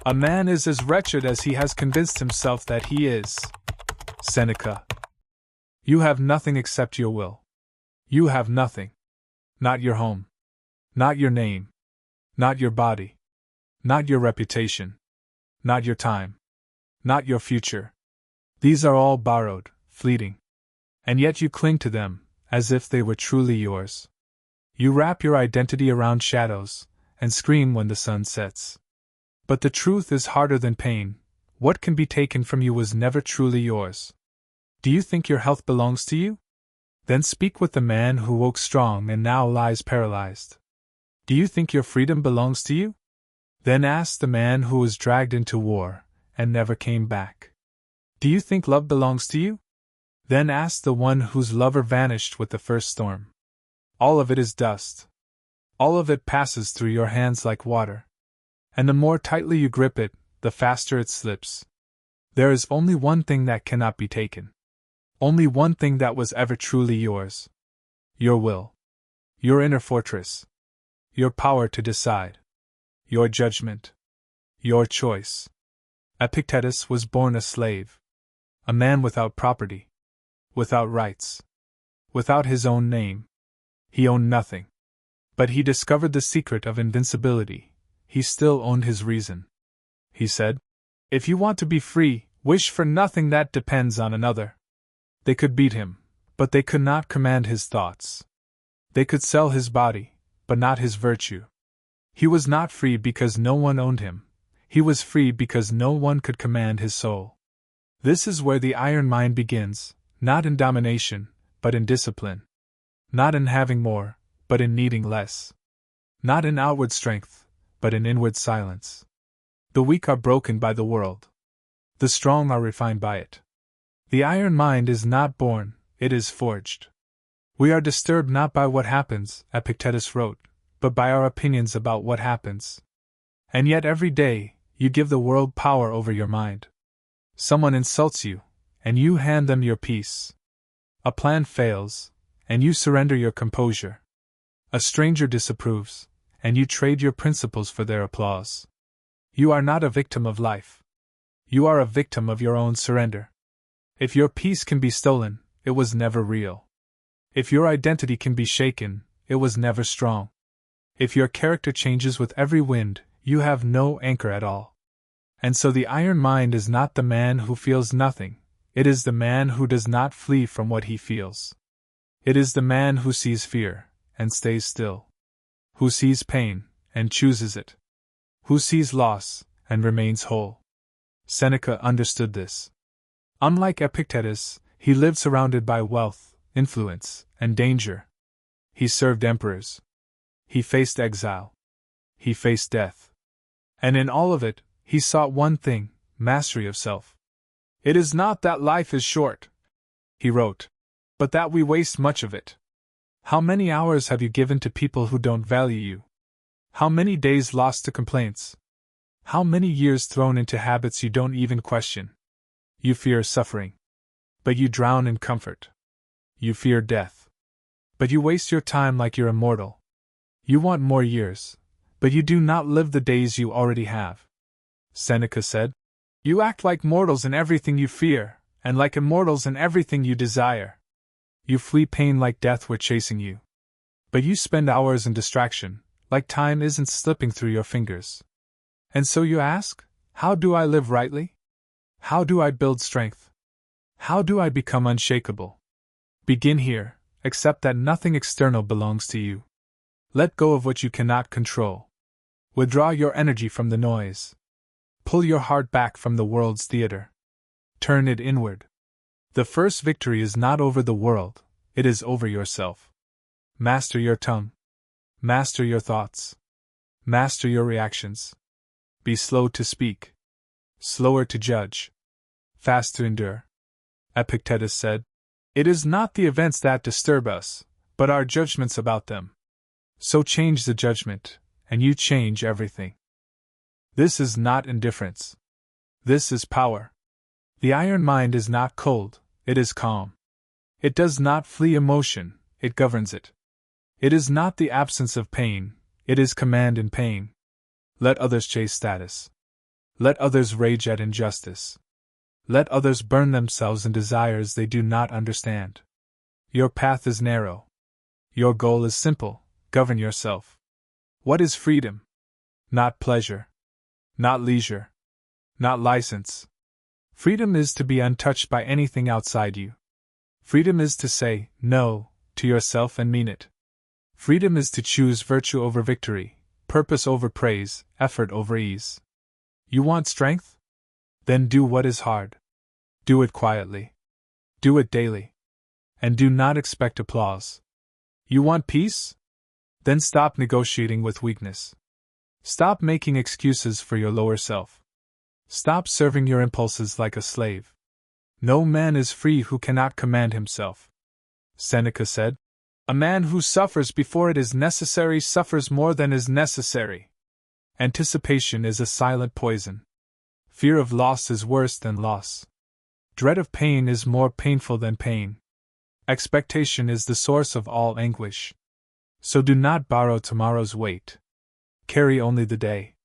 A man is as wretched as he has convinced himself that he is. Seneca. You have nothing except your will. You have nothing. Not your home. Not your name. Not your body. Not your reputation. Not your time. Not your future. These are all borrowed, fleeting. And yet you cling to them, as if they were truly yours. You wrap your identity around shadows, and scream when the sun sets. But the truth is harder than pain. What can be taken from you was never truly yours. Do you think your health belongs to you? Then speak with the man who woke strong and now lies paralyzed. Do you think your freedom belongs to you? Then ask the man who was dragged into war and never came back. Do you think love belongs to you? Then ask the one whose lover vanished with the first storm. All of it is dust. All of it passes through your hands like water. And the more tightly you grip it, the faster it slips. There is only one thing that cannot be taken. Only one thing that was ever truly yours. Your will. Your inner fortress. Your power to decide. Your judgment. Your choice. Epictetus was born a slave. A man without property. Without rights. Without his own name. He owned nothing. But he discovered the secret of invincibility. He still owned his reason. He said, "If you want to be free, wish for nothing that depends on another." They could beat him, but they could not command his thoughts. They could sell his body, but not his virtue. He was not free because no one owned him. He was free because no one could command his soul. This is where the iron mind begins, not in domination, but in discipline. Not in having more, but in needing less. Not in outward strength, but in inward silence. The weak are broken by the world. The strong are refined by it. The iron mind is not born, it is forged. We are disturbed not by what happens, Epictetus wrote, but by our opinions about what happens. And yet every day, you give the world power over your mind. Someone insults you, and you hand them your peace. A plan fails, and you surrender your composure. A stranger disapproves, and you trade your principles for their applause. You are not a victim of life. You are a victim of your own surrender. If your peace can be stolen, it was never real. If your identity can be shaken, it was never strong. If your character changes with every wind, you have no anchor at all. And so the iron mind is not the man who feels nothing, it is the man who does not flee from what he feels. It is the man who sees fear, and stays still. Who sees pain, and chooses it. Who sees loss, and remains whole. Seneca understood this. Unlike Epictetus, he lived surrounded by wealth, influence, and danger. He served emperors. He faced exile. He faced death. And in all of it, he sought one thing, mastery of self. "It is not that life is short," he wrote, "but that we waste much of it. How many hours have you given to people who don't value you? How many days lost to complaints? How many years thrown into habits you don't even question? You fear suffering, but you drown in comfort. You fear death, but you waste your time like you're immortal. You want more years, but you do not live the days you already have." Seneca said, "You act like mortals in everything you fear, and like immortals in everything you desire. You flee pain like death were chasing you. But you spend hours in distraction, like time isn't slipping through your fingers. And so you ask, how do I live rightly? How do I build strength? How do I become unshakable? Begin here, accept that nothing external belongs to you. Let go of what you cannot control. Withdraw your energy from the noise. Pull your heart back from the world's theater. Turn it inward. The first victory is not over the world, it is over yourself. Master your tongue. Master your thoughts. Master your reactions. Be slow to speak. Slower to judge. Fast to endure. Epictetus said, "It is not the events that disturb us, but our judgments about them. So change the judgment, and you change everything." This is not indifference. This is power. The iron mind is not cold, it is calm. It does not flee emotion, it governs it. It is not the absence of pain, it is command in pain. Let others chase status. Let others rage at injustice. Let others burn themselves in desires they do not understand. Your path is narrow. Your goal is simple: govern yourself. What is freedom? Not pleasure. Not leisure. Not license. Freedom is to be untouched by anything outside you. Freedom is to say no to yourself and mean it. Freedom is to choose virtue over victory, purpose over praise, effort over ease. You want strength? Then do what is hard. Do it quietly. Do it daily. And do not expect applause. You want peace? Then stop negotiating with weakness. Stop making excuses for your lower self. Stop serving your impulses like a slave. No man is free who cannot command himself. Seneca said, "A man who suffers before it is necessary suffers more than is necessary." Anticipation is a silent poison. Fear of loss is worse than loss. Dread of pain is more painful than pain. Expectation is the source of all anguish. So do not borrow tomorrow's weight. Carry only the day.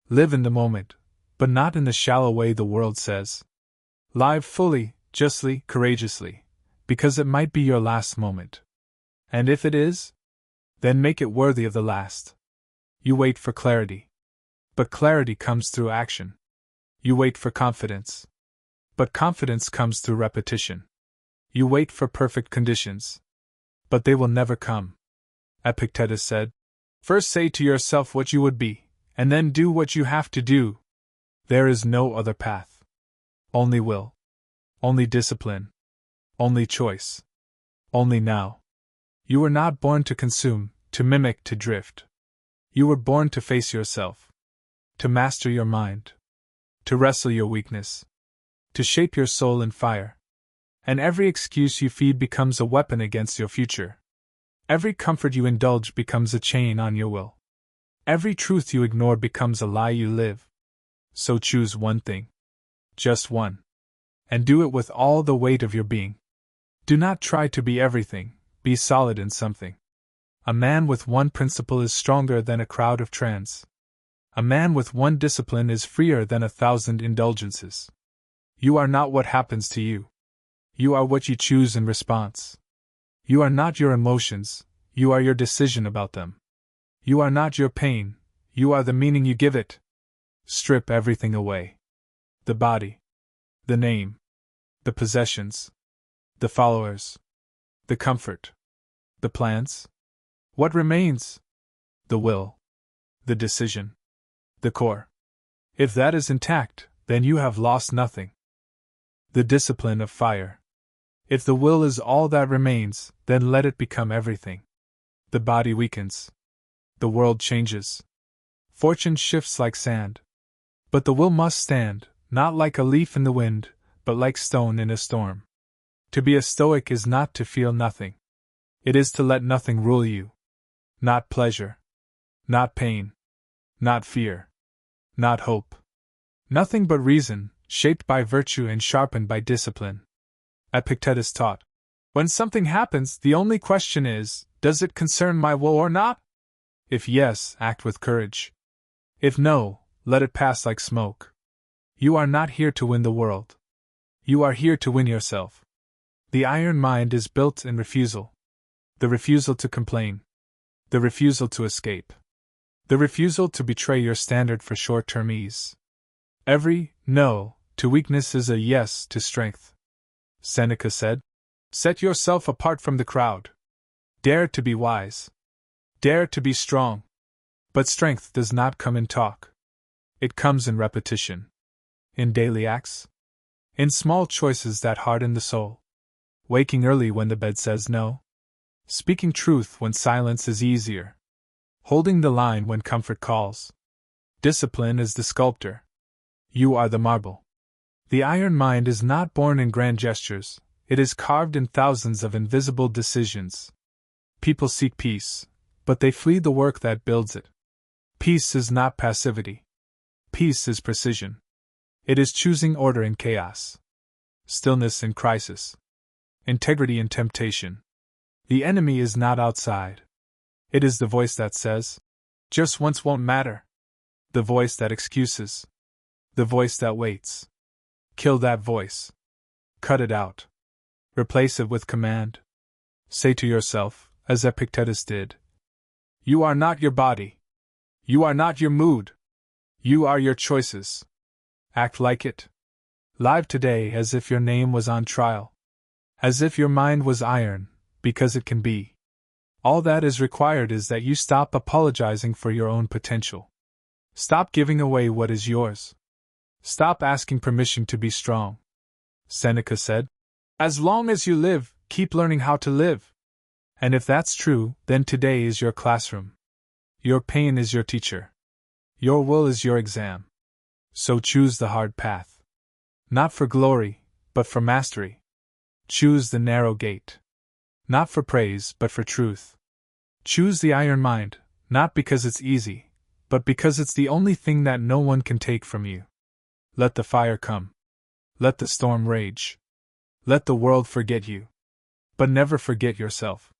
Live in the moment, but not in the shallow way the world says. Live fully, justly, courageously, because it might be your last moment. And if it is, then make it worthy of the last. You wait for clarity. But clarity comes through action. You wait for confidence. But confidence comes through repetition. You wait for perfect conditions. But they will never come. Epictetus said, "First say to yourself what you would be, and then do what you have to do." There is no other path. Only will. Only discipline. Only choice. Only now. You were not born to consume, to mimic, to drift. You were born to face yourself. To master your mind. To wrestle your weakness. To shape your soul in fire. And every excuse you feed becomes a weapon against your future. Every comfort you indulge becomes a chain on your will. Every truth you ignore becomes a lie you live. So choose one thing. Just one. And do it with all the weight of your being. Do not try to be everything, be solid in something. A man with one principle is stronger than a crowd of trends. A man with one discipline is freer than 1,000 indulgences. You are not what happens to you. You are what you choose in response. You are not your emotions, you are your decision about them. You are not your pain, you are the meaning you give it. Strip everything away. The body. The name. The possessions. The followers. The comfort. The plans. What remains? The will. The decision. The core. If that is intact, then you have lost nothing. The discipline of fire. If the will is all that remains, then let it become everything. The body weakens. The world changes. Fortune shifts like sand. But the will must stand, not like a leaf in the wind, but like stone in a storm. To be a Stoic is not to feel nothing. It is to let nothing rule you. Not pleasure. Not pain. Not fear. Not hope. Nothing but reason, shaped by virtue and sharpened by discipline. Epictetus taught, "When something happens, the only question is, does it concern my will or not? If yes, act with courage. If no, let it pass like smoke. You are not here to win the world. You are here to win yourself." The iron mind is built in refusal. The refusal to complain. The refusal to escape. The refusal to betray your standard for short-term ease. Every no to weakness is a yes to strength. Seneca said, "Set yourself apart from the crowd. Dare to be wise. Dare to be strong." But strength does not come in talk. It comes in repetition. In daily acts. In small choices that harden the soul. Waking early when the bed says no. Speaking truth when silence is easier. Holding the line when comfort calls. Discipline is the sculptor. You are the marble. The iron mind is not born in grand gestures, it is carved in thousands of invisible decisions. People seek peace, but they flee the work that builds it. Peace is not passivity. Peace is precision. It is choosing order in chaos. Stillness in crisis. Integrity in temptation. The enemy is not outside. It is the voice that says, "Just once won't matter." The voice that excuses. The voice that waits. Kill that voice. Cut it out. Replace it with command. Say to yourself, as Epictetus did, you are not your body. You are not your mood. You are your choices. Act like it. Live today as if your name was on trial. As if your mind was iron, because it can be. All that is required is that you stop apologizing for your own potential. Stop giving away what is yours. Stop asking permission to be strong. Seneca said, as long as you live, keep learning how to live. And if that's true, then today is your classroom. Your pain is your teacher. Your will is your exam. So choose the hard path. Not for glory, but for mastery. Choose the narrow gate. Not for praise, but for truth. Choose the iron mind, not because it's easy, but because it's the only thing that no one can take from you. Let the fire come. Let the storm rage. Let the world forget you. But never forget yourself.